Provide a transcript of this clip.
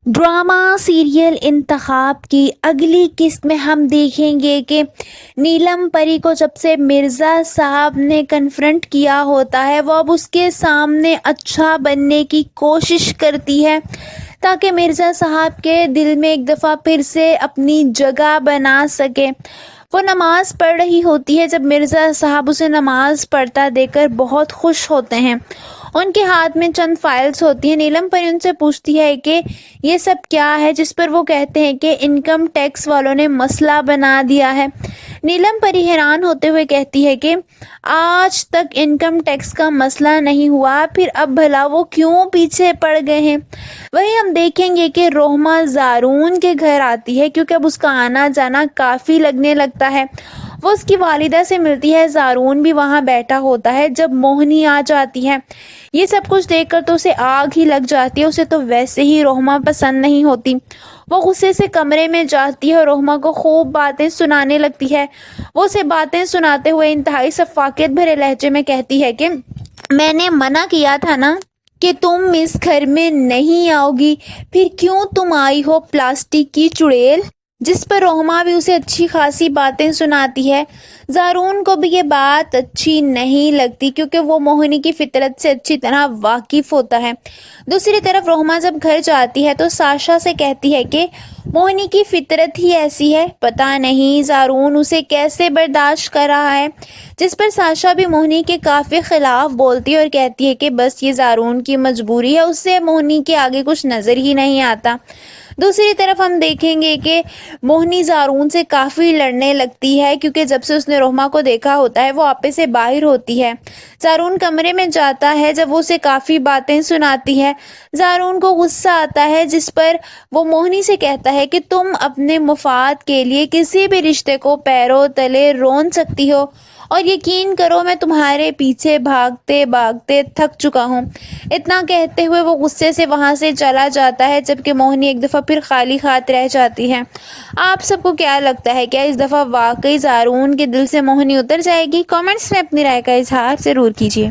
Drama serial इंतखाब की अगली किस्त में हम देखेंगे कि नीलम परी को जब से मिर्ज़ा साहब ने कन्फ्रंट किया होता है वो अब उसके सामने अच्छा बनने की कोशिश करती है ताकि मिर्ज़ा साहब के दिल में एक दफ़ा फिर से अपनी जगह बना सके। वो नमाज़ पढ़ रही होती है जब मिर्ज़ा साहब उसे नमाज़ पढ़ता देखकर बहुत खुश होते हैं। उनके हाथ में चंद फाइल्स होती हैं। नीलम परी उनसे पूछती है कि ये सब क्या है, जिस पर वो कहते हैं कि इनकम टैक्स वालों ने मसला बना दिया है। नीलम परी हैरान होते हुए कहती है कि आज तक इनकम टैक्स का मसला नहीं हुआ, फिर अब भला वो क्यों पीछे पड़ गए हैं। वहीं हम देखेंगे कि रोहमा ज़ारून के घर आती है क्योंकि अब उसका आना जाना काफ़ी लगने लगता है। वो उसकी वालिदा से मिलती है, ज़ारून भी वहाँ बैठा होता है। जब मोहिनी आ जाती है ये सब कुछ देखकर तो उसे आग ही लग जाती है। उसे तो वैसे ही रोहमा पसंद नहीं होती। वो गुस्से से कमरे में जाती है और रोहमा को खूब बातें सुनाने लगती है। वो उसे बातें सुनाते हुए इंतहाई सफाकियत भरे लहजे में कहती है कि मैंने मना किया था ना कि तुम इस घर में नहीं आओगी, फिर क्यों तुम आई हो प्लास्टिक की चुड़ैल। जिस पर रोहमा भी उसे अच्छी खासी बातें सुनाती है। ज़ारून को भी ये बात अच्छी नहीं लगती क्योंकि वो मोहिनी की फितरत से अच्छी तरह वाकिफ़ होता है। दूसरी तरफ रोहमा जब घर जाती है तो साशा से कहती है कि मोहिनी की फितरत ही ऐसी है, पता नहीं ज़ारून उसे कैसे बर्दाश्त कर रहा है। जिस पर साशा भी मोहिनी के काफ़ी ख़िलाफ़ बोलती है और कहती है कि बस ये ज़ारून की मजबूरी है, उससे मोहिनी के आगे कुछ नज़र ही नहीं आता। दूसरी तरफ हम देखेंगे कि मोहिनी ज़ारून से काफ़ी लड़ने लगती है क्योंकि जब से उसने रोहमा को देखा होता है वो आपे से बाहर होती है। ज़ारून कमरे में जाता है जब वो उसे काफ़ी बातें सुनाती है। ज़ारून को गुस्सा आता है जिस पर वो मोहिनी से कहता है कि तुम अपने मुफाद के लिए किसी भी रिश्ते को पैरों तले रोन सकती हो और यकीन करो मैं तुम्हारे पीछे भागते भागते थक चुका हूँ। इतना कहते हुए वो गुस्से से वहाँ से चला जाता है जबकि मोहिनी एक दफ़ा फिर खाली हाथ रह जाती है। आप सबको क्या लगता है, क्या इस दफ़ा वाकई ज़ारून के दिल से मोहिनी उतर जाएगी? कमेंट्स में अपनी राय का इजहार ज़रूर कीजिए।